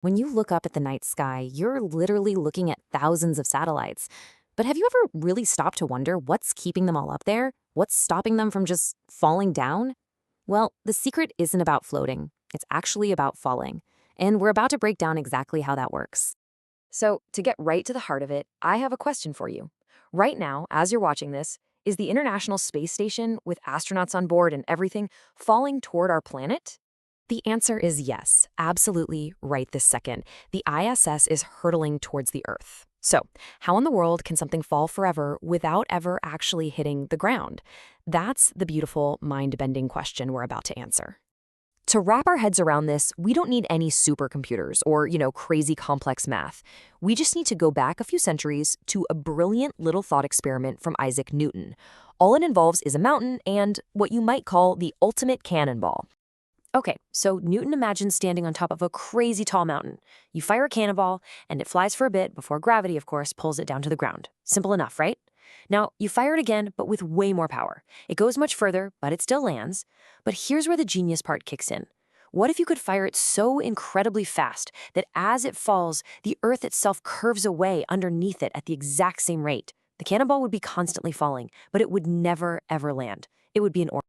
When you look up at the night sky, you're literally looking at thousands of satellites. But have you ever really stopped to wonder what's keeping them all up there? What's stopping them from just falling down? Well, the secret isn't about floating. It's actually about falling. And we're about to break down exactly how that works. So, to get right to the heart of it, I have a question for you. Right now, as you're watching this, is the International Space Station, with astronauts on board and everything, falling toward our planet? The answer is yes, absolutely right this second. The ISS is hurtling towards the Earth. So, how in the world can something fall forever without ever actually hitting the ground? That's the beautiful, mind-bending question we're about to answer. To wrap our heads around this, we don't need any supercomputers or, crazy complex math. We just need to go back a few centuries to a brilliant little thought experiment from Isaac Newton. All it involves is a mountain and what you might call the ultimate cannonball. Okay, so Newton imagines standing on top of a crazy tall mountain. You fire a cannonball, and it flies for a bit before gravity, of course, pulls it down to the ground. Simple enough, right? Now, you fire it again, but with way more power. It goes much further, but it still lands. But here's where the genius part kicks in. What if you could fire it so incredibly fast that as it falls, the Earth itself curves away underneath it at the exact same rate? The cannonball would be constantly falling, but it would never, ever land. It would be an orbit.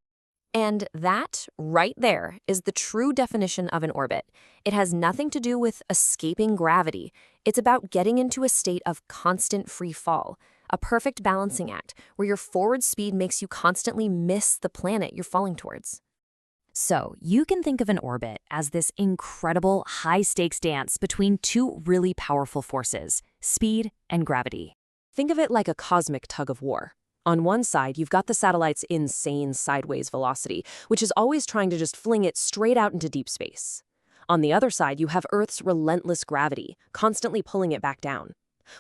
And that, right there, is the true definition of an orbit. It has nothing to do with escaping gravity. It's about getting into a state of constant free fall, a perfect balancing act where your forward speed makes you constantly miss the planet you're falling towards. So, you can think of an orbit as this incredible high-stakes dance between two really powerful forces, speed and gravity. Think of it like a cosmic tug-of-war. On one side, you've got the satellite's insane sideways velocity, which is always trying to just fling it straight out into deep space. On the other side, you have Earth's relentless gravity, constantly pulling it back down.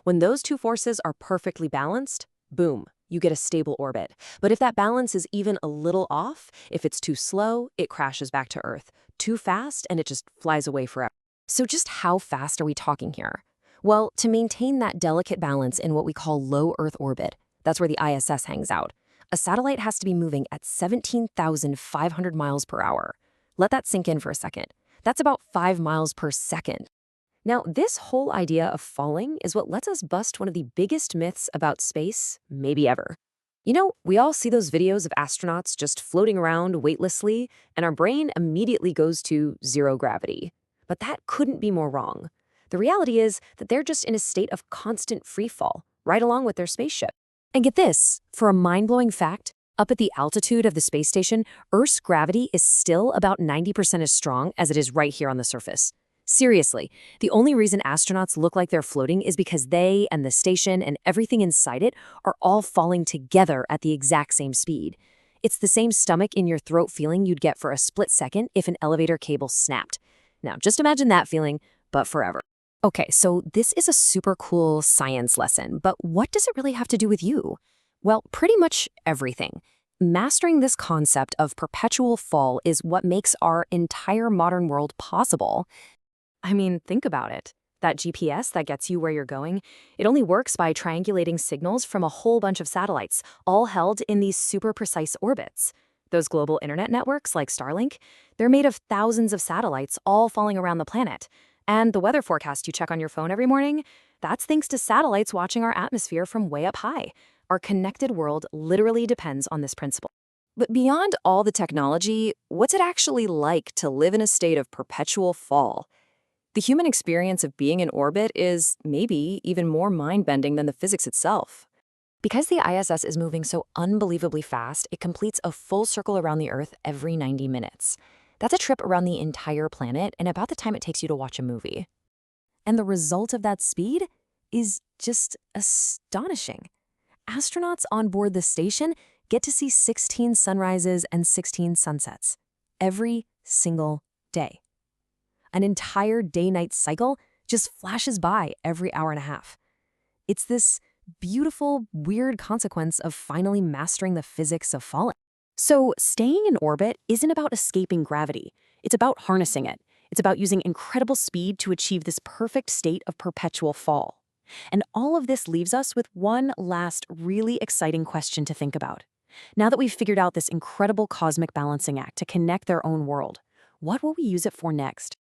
When those two forces are perfectly balanced, boom, you get a stable orbit. But if that balance is even a little off, if it's too slow, it crashes back to Earth. Too fast, and it just flies away forever. So just how fast are we talking here? Well, to maintain that delicate balance in what we call low Earth orbit, that's where the ISS hangs out, a satellite has to be moving at 17,500 miles per hour. Let that sink in for a second. That's about 5 miles per second. Now, this whole idea of falling is what lets us bust one of the biggest myths about space, maybe ever. We all see those videos of astronauts just floating around weightlessly, and our brain immediately goes to zero gravity. But that couldn't be more wrong. The reality is that they're just in a state of constant free fall, right along with their spaceship. And get this, for a mind-blowing fact, up at the altitude of the space station, Earth's gravity is still about 90% as strong as it is right here on the surface. Seriously, the only reason astronauts look like they're floating is because they and the station and everything inside it are all falling together at the exact same speed. It's the same stomach in your throat feeling you'd get for a split second if an elevator cable snapped. Now, just imagine that feeling, but forever. Okay, so this is a super cool science lesson, but what does it really have to do with you? Well, pretty much everything. Mastering this concept of perpetual fall is what makes our entire modern world possible. I mean, think about it. That GPS that gets you where you're going, it only works by triangulating signals from a whole bunch of satellites, all held in these super precise orbits. Those global internet networks like Starlink, they're made of thousands of satellites all falling around the planet. And the weather forecast you check on your phone every morning, that's thanks to satellites watching our atmosphere from way up high. Our connected world literally depends on this principle. But beyond all the technology, what's it actually like to live in a state of perpetual fall? The human experience of being in orbit is maybe even more mind-bending than the physics itself. Because the ISS is moving so unbelievably fast, it completes a full circle around the Earth every 90 minutes. That's a trip around the entire planet and about the time it takes you to watch a movie. And the result of that speed is just astonishing. Astronauts on board the station get to see 16 sunrises and 16 sunsets every single day. An entire day-night cycle just flashes by every hour and a half. It's this beautiful, weird consequence of finally mastering the physics of falling. So staying in orbit isn't about escaping gravity. It's about harnessing it. It's about using incredible speed to achieve this perfect state of perpetual fall. And all of this leaves us with one last really exciting question to think about. Now that we've figured out this incredible cosmic balancing act to connect their own world, what will we use it for next?